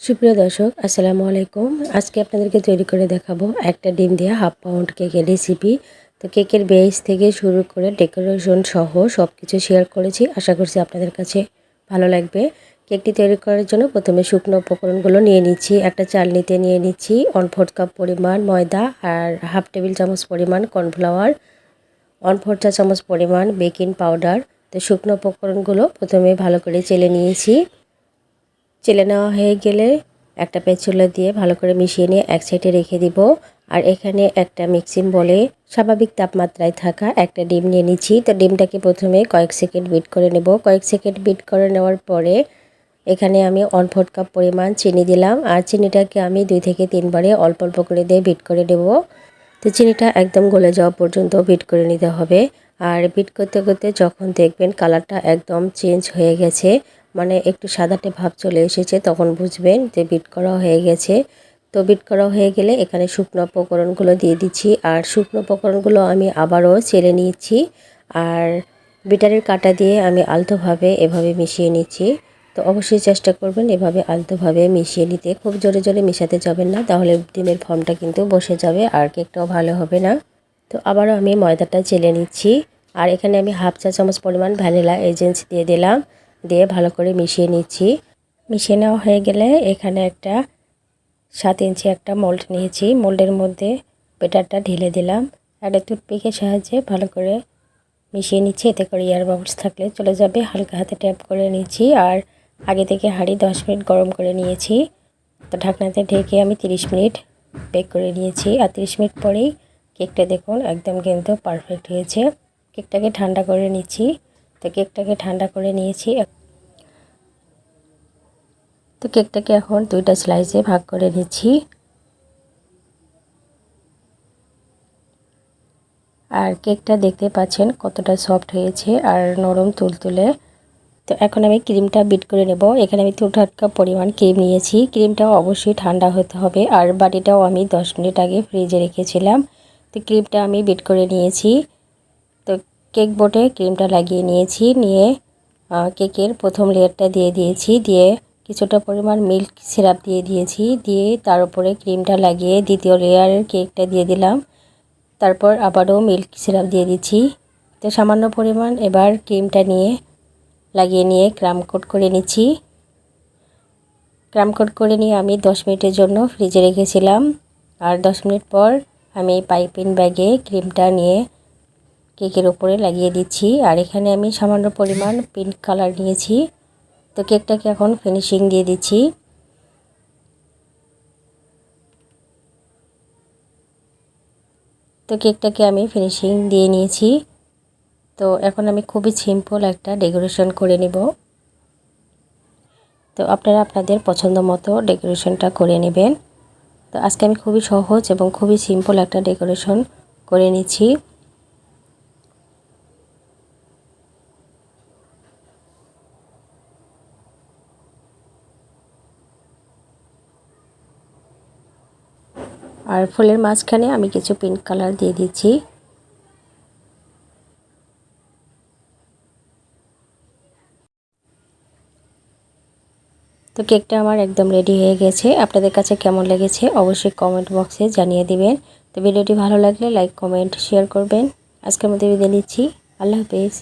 সুপ্রিয় দর্শক, আসসালামু আলাইকুম। আজকে আপনাদেরকে তৈরি করে দেখাবো একটা ডিম দিয়ে হাফ পাউন্ড কেকের রেসিপি। তো কেকের বেস থেকে শুরু করে ডেকোরেশন সহ সব কিছু শেয়ার করেছি। আশা করছি আপনাদের কাছে ভালো লাগবে। কেকটি তৈরি করার জন্য প্রথমে শুকনো উপকরণগুলো নিয়ে নিচ্ছি। একটা চালনিতে নিয়ে নিচ্ছি 1/4 কাপ পরিমাণ ময়দা আর হাফ টেবিল চামচ পরিমাণ কর্নফ্লাওয়ার, 1/4 চা চামচ পরিমাণ বেকিং পাউডার। তো শুকনো উপকরণগুলো প্রথমে ভালো করে চেলে নিয়েছি। চেলে নেওয়া হয়ে গেলে একটা স্প্যাচুলা দিয়ে ভালো করে মিশিয়ে নিয়ে এক সাইডে রেখে দিব। আর এখানে একটা মিক্সিং বলে স্বাভাবিক তাপমাত্রায় থাকা একটা ডিম নিয়ে নিচ্ছি। তো ডিমটাকে প্রথমে কয়েক সেকেন্ড বিট করে নেব। কয়েক সেকেন্ড বিট করে নেওয়ার পরে এখানে আমি 1/4 কাপ পরিমাণ চিনি দিলাম। আর চিনিটাকে আমি 2 থেকে 3 বারে অল্প অল্প করে দিয়ে বিট করে নেব। তো চিনিটা একদম গলে যাওয়া পর্যন্ত বিট করে নিতে হবে। আর বিট করতে করতে যখন দেখবেন কালারটা একদম চেঞ্জ হয়ে গেছে, মানে একটু সাদাটে ভাব চলে এসেছে, তখন বুঝবেন যে বিট করা হয়ে গেছে। তো বিট করা হয়ে গেলে এখানে শুকনো উপকরণগুলো দিয়ে দিচ্ছি। আর শুকনো উপকরণগুলো আমি আবারও চেলে নিচ্ছি। আর বিটারের কাঁটা দিয়ে আমি আলতোভাবে এভাবে মিশিয়ে নিচ্ছি। তো অবশ্যই চেষ্টা করবেন এভাবে আলতোভাবে মিশিয়ে নিতে। খুব জোরে জোরে মেশাতে যাবেন না, তাহলে ডিমের ফর্মটা কিন্তু বসে যাবে আর কেকটাও ভালো হবে না। তো আবারও আমি ময়দাটা চেলে নিচ্ছি। আর এখানে আমি হাফ চা চামচ পরিমাণ ভ্যানিলা এসেন্স দিয়ে দিলাম। দিয়ে ভালো করে মিশিয়ে নিচ্ছি। মিশিয়ে নেওয়া হয়ে গেলে এখানে একটা 7 ইঞ্চি একটা মোল্ড নিয়েছি। মোল্ডের মধ্যে ব্যাটারটা ঢেলে দিলাম। আর টুথপিকের সাহায্যে ভালো করে মিশিয়ে নিচ্ছি, এতে করে এয়ার বাবলস থাকলে চলে যাবে। হালকা হাতে ট্যাপ করে নিচ্ছি। আর আগে থেকে হাঁড়ি 10 মিনিট গরম করে নিয়েছি। তো ঢাকনাতে ঢেকে আমি 30 মিনিট বেক করে নিয়েছি। আর 30 মিনিট পরেই কেকটা দেখুন একদম কিন্তু পারফেক্ট হয়েছে। কেকটাকে ঠান্ডা করে নিচ্ছি। তো কেকটাকে ঠান্ডা করে নিয়েছি। তো কেকটাকে এখন 2টা স্লাইসে ভাগ করে নিচ্ছি। আর কেকটা দেখতে পাচ্ছেন কতটা সফট হয়েছে আর নরম তুলতুলে। তো এখন আমি ক্রিমটা বিট করে নেব। এখানে আমি 2 কাপ পরিমাণ ক্রিম নিয়েছি। ক্রিমটাও অবশ্যই ঠান্ডা হতে হবে। আর বাটিটাও আমি 10 মিনিট আগে ফ্রিজে রেখেছিলাম। তো ক্রিমটা আমি বিট করে নিয়েছি। তো কেক বোর্ডে ক্রিমটা লাগিয়ে নিয়েছি। নিয়ে কেকের প্রথম লেয়ারটা দিয়ে দিয়েছি। দিয়ে কিছুটা পরিমাণ মিল্ক সিরাপ দিয়ে দিয়েছি। দিয়ে তার উপরে ক্রিমটা লাগিয়ে দ্বিতীয় লেয়ারের কেকটা দিয়ে দিলাম। তারপর আবারও মিল্ক সিরাপ দিয়ে দিচ্ছি। তো সামান্য পরিমাণ এবার ক্রিমটা নিয়ে লাগিয়ে নিয়ে ক্রাম কোট করে নিচ্ছি। ক্রাম কোট করে নিয়ে আমি 10 মিনিটের জন্য ফ্রিজে রেখেছিলাম। আর 10 মিনিট পর আমি পাইপিং ব্যাগে ক্রিমটা নিয়ে কেকের উপরে লাগিয়ে দিচ্ছি। আর এখানে আমি সামান্য পরিমাণ পিঙ্ক কালার নিয়েছি। তো কেকটাকে এখন ফিনিশিং দিয়ে দিচ্ছি। তো কেকটাকে আমি ফিনিশিং দিয়ে নিয়েছি। তো এখন আমি খুবই সিম্পল একটা ডেকোরেশন করে নেব। তো আপনারা আপনাদের পছন্দ মতো ডেকোরেশনটা করে নেবেন। তো আজকে আমি খুবই সহজ এবং খুবই সিম্পল একটা ডেকোরেশন করে নিচ্ছি। আর ফুলের মাঝখানে আমি কিছু পিঙ্ক কালার দিয়ে দিচ্ছি। তো কেকটা আমার একদম রেডি হয়ে গেছে। আপনাদের কাছে কেমন লেগেছে অবশ্যই কমেন্ট বক্সে জানিয়ে দিবেন। তো ভিডিওটি ভালো লাগলে লাইক, কমেন্ট, শেয়ার করবেন। আজকের মতো বিদায় নিচ্ছি। আল্লাহ হাফেজ।